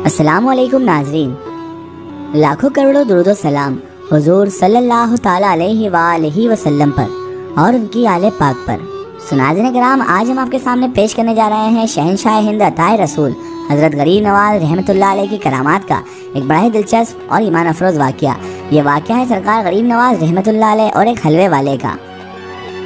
अस्सलामु अलैकुम नाजरीन, लाखों करोड़ों दुरूद सलाम हुजूर सल्लल्लाहु ताला अलैहि वालैहि वसल्लम पर और उनकी आले पाक पर। सुनाज़िन कराम, आज हम आपके सामने पेश करने जा रहे हैं शहनशाह हिंद अताए रसूल हज़रत गरीब नवाज रहमतुल्लाह अलैह की करामात का एक बड़ा ही दिलचस्प और ईमान अफरोज़ वाक़या। ये वाक़या है सरकार गरीब नवाज रहमतुल्लाह अलैह और एक हलवे वाले का।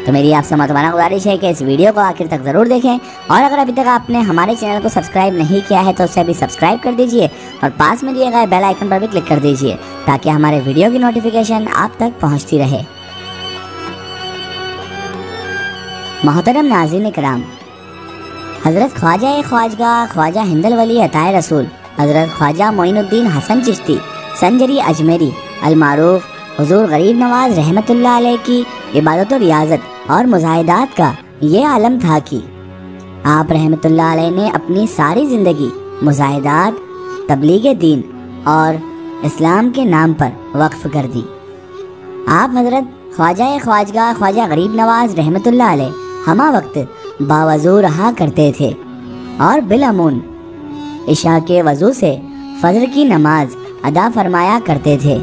तो मेरी आपसे मतवाना गुजारिश है कि इस वीडियो को आखिर तक ज़रूर देखें, और अगर अभी तक आपने हमारे चैनल को सब्सक्राइब नहीं किया है तो उसे अभी सब्सक्राइब कर दीजिए और पास में दिए गए बेल आइकन पर भी क्लिक कर दीजिए ताकि हमारे वीडियो की नोटिफिकेशन आप तक पहुंचती रहे। मोहतरम नाज़रीन कराम, हज़रत ख्वाजा ख्वाजा हिंदल वली अताए रसूल हज़रत ख्वाजा मोइनुद्दीन हसन चिश्ती संजरी अजमेरी अलमारूफ हुजूर गरीब नवाज रहमतुल्लाह अलैह की इबादत और रियाजत और मुजाहिदात का ये आलम था कि आप रहमतुल्लाह अलैह ने अपनी सारी ज़िंदगी मुजाहिदात, तबलीग दीन और इस्लाम के नाम पर वक्फ कर दी। आप हज़रत ख्वाजा ख्वाजा गरीब नवाज रहमतुल्लाह अलैह हमा वक्त बावज़ू रहा करते थे और बिलअमून इशा के वज़ू से फजर की नमाज अदा फरमाया करते थे,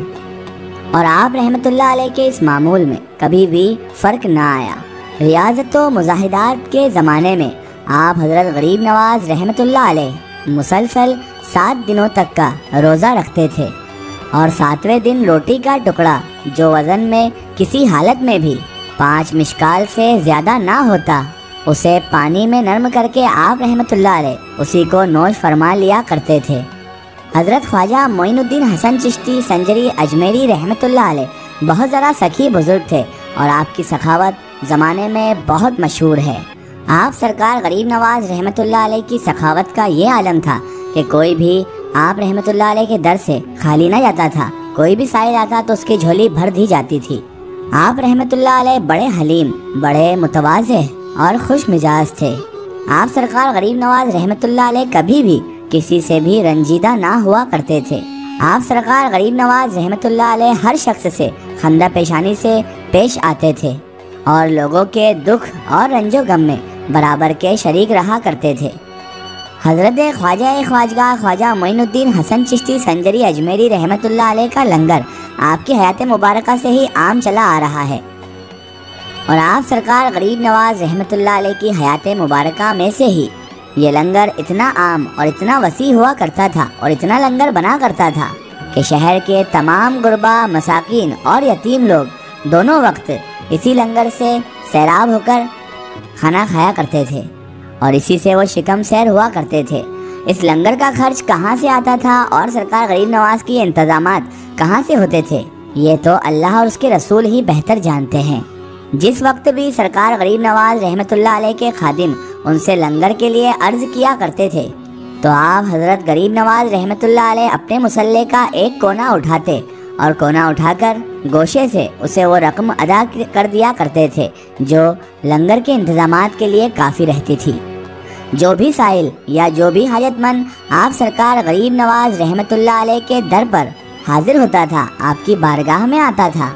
और आप रहमतुल्लाह अलैह के इस मामूल में कभी भी फ़र्क ना आया। रियाजत व मुजाहिदात के ज़माने में आप हज़रत गरीब नवाज रहमतुल्लाह अलैह मुसलसल 7 दिनों तक का रोज़ा रखते थे, और 7वें दिन रोटी का टुकड़ा जो वज़न में किसी हालत में भी 5 मिशकाल से ज़्यादा ना होता, उसे पानी में नरम करके आप रहमतुल्लाह अलैह उसी को नोश फरमा लिया करते थे। हज़रत ख्वाजा मोइनुद्दीन हसन चिश्ती संजरी अजमेरी रहमतुल्लाह अलैह बहुत ज़रा सखी बुज़ुर्ग थे और आपकी सखावत ज़माने में बहुत मशहूर है। आप सरकार गरीब नवाज रहमतुल्लाह अलैह की सखावत का ये आलम था कि कोई भी आप रहमतुल्लाह अलैह के दर से खाली ना जाता था। कोई भी साइल आता तो उसकी झोली भर दी जाती थी। आप रहमतुल्लाह अलैह बड़े हलीम, बड़े मुतवाज़े और खुश मिजाज थे। आप सरकार गरीब नवाज रहमतुल्लाह अलैह कभी भी किसी से भी रंजीदा ना हुआ करते थे। आप सरकार गरीब नवाज रहमतुल्लाह अलैह हर शख्स से खंदा पेशानी से पेश आते थे और लोगों के दुख और रंजो गम में बराबर के शरीक रहा करते थे। हज़रत ख्वाजा ख्वाजा मोइनुद्दीन हसन चिश्ती संजरी अजमेरी रहमतुल्लाह अलैह का लंगर आपकी हयात मुबारका से ही आम चला आ रहा है, और आप सरकार गरीब नवाज रहमतुल्लाह अलैह की हयात मुबारका में से ही ये लंगर इतना आम और इतना वसी हुआ करता था और इतना लंगर बना करता था कि शहर के तमाम गुरबा, मसाकीन और यतीम लोग दोनों वक्त इसी लंगर से सैराब होकर खाना खाया करते थे और इसी से वो शिकम सैर हुआ करते थे। इस लंगर का खर्च कहाँ से आता था और सरकार गरीब नवाज की इंतजामात कहाँ से होते थे, ये तो अल्लाह और उसके रसूल ही बेहतर जानते हैं। जिस वक्त भी सरकार गरीब नवाज रहमतुल्लाह अलैह के खादिम उनसे लंगर के लिए अर्ज किया करते थे तो आप हज़रत गरीब नवाज रहमतुल्लाह अलैह अपने मुसल्ले का एक कोना उठाते और कोना उठाकर गोशे से उसे वो रकम अदा कर दिया करते थे जो लंगर के इंतजामात के लिए काफ़ी रहती थी। जो भी साइल या जो भी हाजतमंद आप सरकार गरीब नवाज रहमतुल्लाह अलैह के दर पर हाजिर होता था, आपकी बारगाह में आता था,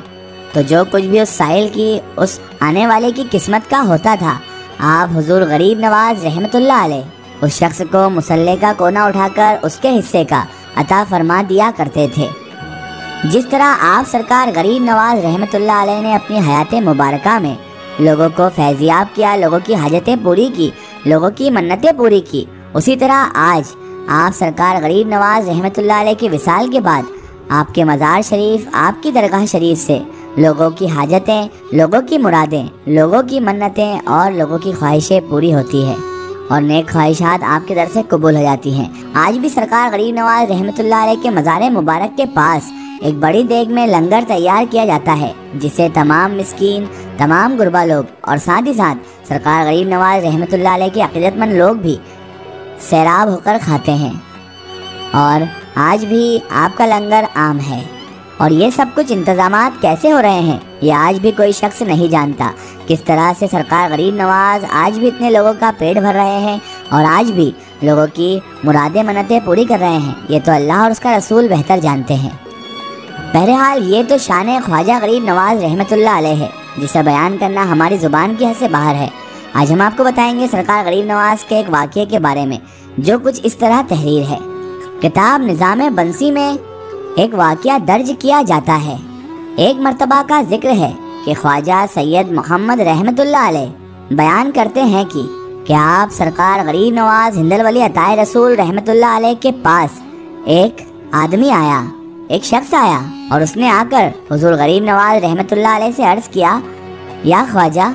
तो जो कुछ भी उस साइल की, उस आने वाले की किस्मत का होता था, आप हुजूर गरीब नवाज रहमतुल्लाह अलैह उस शख्स को मुसल्ले का कोना उठाकर उसके हिस्से का अता फरमा दिया करते थे। जिस तरह आप सरकार गरीब नवाज रहमतुल्लाह अलैह ने अपनी हयात मुबारका में लोगों को फैज़याब किया, लोगों की हाजतें पूरी की, लोगों की मन्नतें पूरी की, उसी तरह आज आप सरकार गरीब नवाज रहमतुल्लाह अलैह की विसाल के बाद आपके मज़ार शरीफ, आपकी दरगाह शरीफ से लोगों की हाजतें, लोगों की मुरादें, लोगों की मन्नतें और लोगों की ख्वाहिशें पूरी होती है और नेक ख्वाहिशात आपके दर से कबूल हो जाती हैं। आज भी सरकार गरीब नवाज रहमतुल्लाह अलैह के मज़ार मुबारक के पास एक बड़ी देग में लंगर तैयार किया जाता है जिसे तमाम मिस्कीन, तमाम गुरबा लोग और साथ ही साथ सरकार गरीब नवाज रहमतुल्लाह अलैह के अक़ीदतमंद लोग भी सैराब होकर खाते हैं, और आज भी आपका लंगर आम है। और ये सब कुछ इंतज़ामात कैसे हो रहे हैं ये आज भी कोई शख्स नहीं जानता। किस तरह से सरकार गरीब नवाज आज भी इतने लोगों का पेट भर रहे हैं और आज भी लोगों की मुरादें मन्नतें पूरी कर रहे हैं, ये तो अल्लाह और उसका रसूल बेहतर जानते हैं। बहरहाल ये तो शान ख्वाजा गरीब नवाज रहमतुल्लाह अलैह है जिसे बयान करना हमारी ज़ुबान की हद से बाहर है। आज हम आपको बताएंगे सरकार गरीब नवाज के एक वाक़ये के बारे में जो कुछ इस तरह तहरीर है। किताब निज़ाम बंसी में एक वाक़या दर्ज किया जाता है। एक मर्तबा का जिक्र है कि ख्वाजा सैयद मोहम्मद रहमतुल्लाह अलैह बयान करते हैं कि आप सरकार गरीब नवाज हिंदल वली अताए रसूल रहमतुल्लाह अलैह के पास एक आदमी आया, एक शख्स आया और उसने आकर हुजूर गरीब नवाज रहमतुल्लाह अलैह से अर्ज़ किया, या ख्वाजा,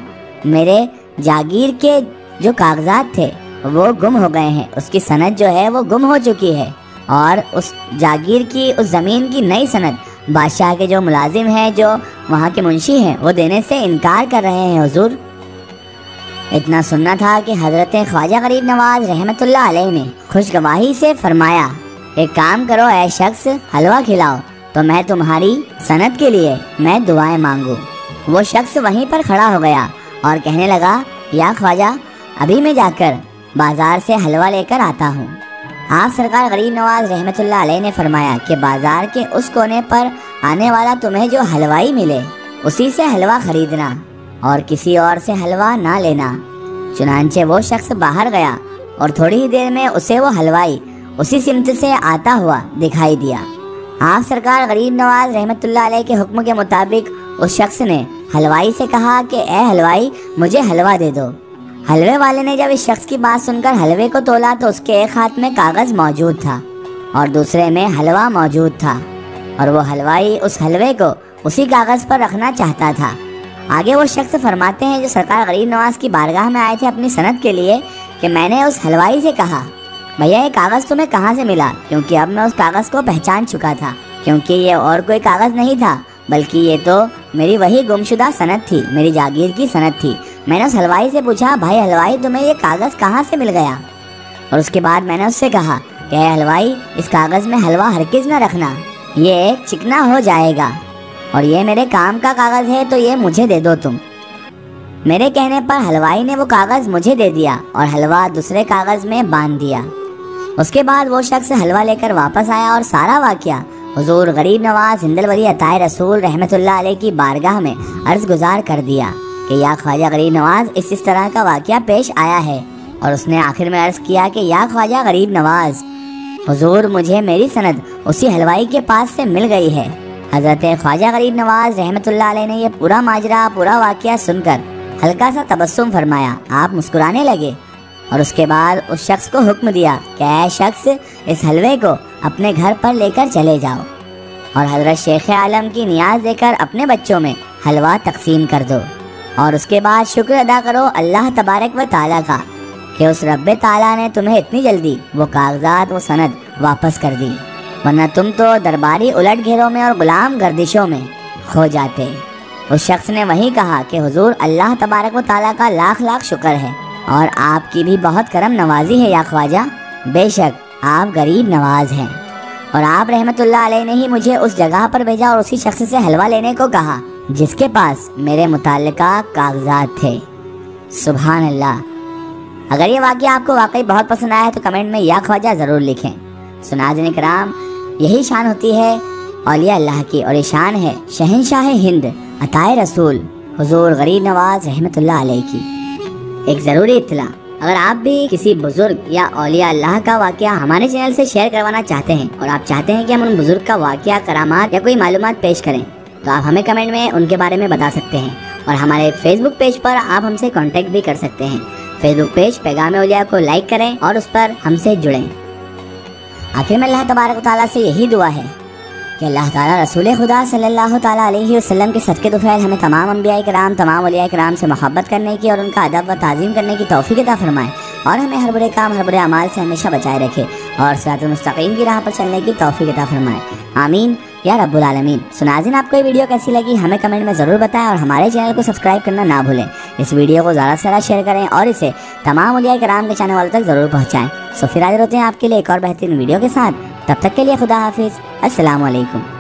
मेरे जागीर के जो कागजात थे वो गुम हो गए हैं, उसकी सनद जो है वो गुम हो चुकी है और उस जागीर की, उस ज़मीन की नई सनद बादशाह के जो मुलाजिम हैं, जो वहाँ के मुंशी हैं, वो देने से इनकार कर रहे हैं हुजूर। इतना सुनना था कि हज़रत ख्वाजा गरीब नवाज रहमतुल्लाह अलैह ने खुशगवाही से फरमाया, एक काम करो ऐ शख्स, हलवा खिलाओ तो मैं तुम्हारी सनद के लिए मैं दुआएं मांगू। वो शख्स वहीं पर खड़ा हो गया और कहने लगा, या ख्वाजा, अभी मैं जाकर बाजार से हलवा लेकर आता हूँ। आप सरकार गरीब नवाज रहमतुल्लाह अलैह ने फरमाया कि बाजार के उस कोने पर आने वाला तुम्हें जो हलवाई मिले उसी से हलवा खरीदना और किसी और से हलवा ना लेना। चुनांचे वो शख्स बाहर गया और थोड़ी ही देर में उसे वो हलवाई उसी सिमत से आता हुआ दिखाई दिया। आप सरकार गरीब नवाज रहमतुल्लाह अलैह के हुक्म के मुताबिक उस शख्स ने हलवाई से कहा कि ए हलवाई, मुझे हलवा दे दो। हलवे वाले ने जब इस शख्स की बात सुनकर हलवे को तोला तो उसके एक हाथ में कागज़ मौजूद था और दूसरे में हलवा मौजूद था और वो हलवाई उस हलवे को उसी कागज़ पर रखना चाहता था। आगे वो शख्स फरमाते हैं जो सरकार गरीब नवाज की बारगाह में आए थे अपनी सनद के लिए, कि मैंने उस हलवाई से कहा, भैया ये कागज़ तुम्हें कहाँ से मिला? क्योंकि अब मैं उस कागज़ को पहचान चुका था, क्योंकि ये और कोई कागज़ नहीं था बल्कि ये तो मेरी वही गुमशुदा सनद थी, मेरी जागीर की सनद थी। मैंने उस हलवाई से पूछा, भाई हलवाई, तुम्हें ये कागज़ कहाँ से मिल गया? और उसके बाद मैंने उससे कहा कि हलवाई, इस कागज़ में हलवा हरगिज़ न रखना, ये चिकना हो जाएगा और ये मेरे काम का कागज़ है तो ये मुझे दे दो तुम। मेरे कहने पर हलवाई ने वो कागज़ मुझे दे दिया और हलवा दूसरे कागज़ में बांध दिया। उसके बाद वो शख्स हलवा लेकर वापस आया और सारा वाक़या हुजूर गरीब नवाज हिंदल वली अताए रसूल रहमतुल्लाह अलैह की बारगाह में अर्ज़ गुज़ार कर दिया कि या ख्वाजा गरीब नवाज, इस तरह का वाक़या पेश आया है। और उसने आखिर में अर्ज़ किया कि या ख्वाजा गरीब नवाज, हुजूर, मुझे मेरी सनद उसी हलवाई के पास से मिल गई है। हज़रत ख्वाजा गरीब नवाज रहमतुल्लाह अलैह ने यह पूरा माजरा, पूरा वाक़या सुनकर हल्का सा तबस्सुम फरमाया, आप मुस्कुराने लगे और उसके बाद उस शख्स को हुक्म दिया कि ऐ शख्स, इस हलवे को अपने घर पर लेकर चले जाओ और हज़रत शेख आलम की नियाज देकर अपने बच्चों में हलवा तकसीम कर दो और उसके बाद शुक्र अदा करो अल्लाह तबारक व ताला का कि उस रब्बे ताला ने तुम्हें इतनी जल्दी वो कागजात, वो सनद वापस कर दी, वरना तुम तो दरबारी उलट घेरों में और गुलाम गर्दिशों में खो जाते। उस शख्स ने वही कहा कि हुजूर, अल्लाह तबारक व ताला का लाख लाख शुक्र है और आपकी भी बहुत करम नवाजी है या ख्वाजा। बेशक आप गरीब नवाज हैं और आप रहमतुल्लाह अलैह ने ही मुझे उस जगह पर भेजा और उसी शख्स से हलवा लेने को कहा जिसके पास मेरे मुताल्लिका कागजात थे। सुभान अल्लाह। अगर ये वाक़या आपको वाकई बहुत पसंद आया तो कमेंट में या ख्वाजा ज़रूर लिखें। नाज़रीन किराम, यही शान होती है औलिया अल्लाह की और ये शान है शहंशाह हिंद अताए रसूल हुजूर गरीब नवाज रहमतुल्लाह अलैह की। एक ज़रूरी इत्तला, अगर आप भी किसी बुजुर्ग या औलिया अल्लाह का वाक़या हमारे चैनल से शेयर करवाना चाहते हैं और आप चाहते हैं कि हम उन बुजुर्ग का वाक़या, करामात या कोई मालूमात पेश करें तो आप हमें कमेंट में उनके बारे में बता सकते हैं और हमारे फेसबुक पेज पर आप हमसे कांटेक्ट भी कर सकते हैं। फेसबुक पेज पैगाम औलिया को लाइक करें और उस पर हमसे जुड़ें। आखिर में अल्लाह तबारक ताला से यही दुआ है कि अल्लाह ताला रसूल खुदा सल्लल्लाहु ताला अलैहि वसल्लम के सदक़े दुफ़ैल हमें तमाम अंबिया किराम, तमाम औलिया किराम से मोहब्बत करने की और उनका अदब व ताज़ीम करने की तौफ़ीक़ अता फरमाए और हमें हर बुरे काम, हर बुरे अमाल से हमेशा बचाए रखे और सिरातुल मुस्तक़ीम की राह पर चलने की तौफ़ीक़ अता फरमाए। आमीन या रब्बुल आलमीन। नाज़रीन, आपको ये वीडियो कैसी लगी हमें कमेंट में ज़रूर बताएं और हमारे चैनल को सब्सक्राइब करना ना भूलें। इस वीडियो को ज़्यादा से ज़्यादा शेयर करें और इसे तमाम औलिया किराम के चाहने वालों तक ज़रूर पहुँचाएँ। फिर हाज़िर होते हैं आपके लिए एक और बेहतरीन वीडियो के साथ। तब तक के लिए खुदा हाफिज़। अस्सलामु अलैकुम।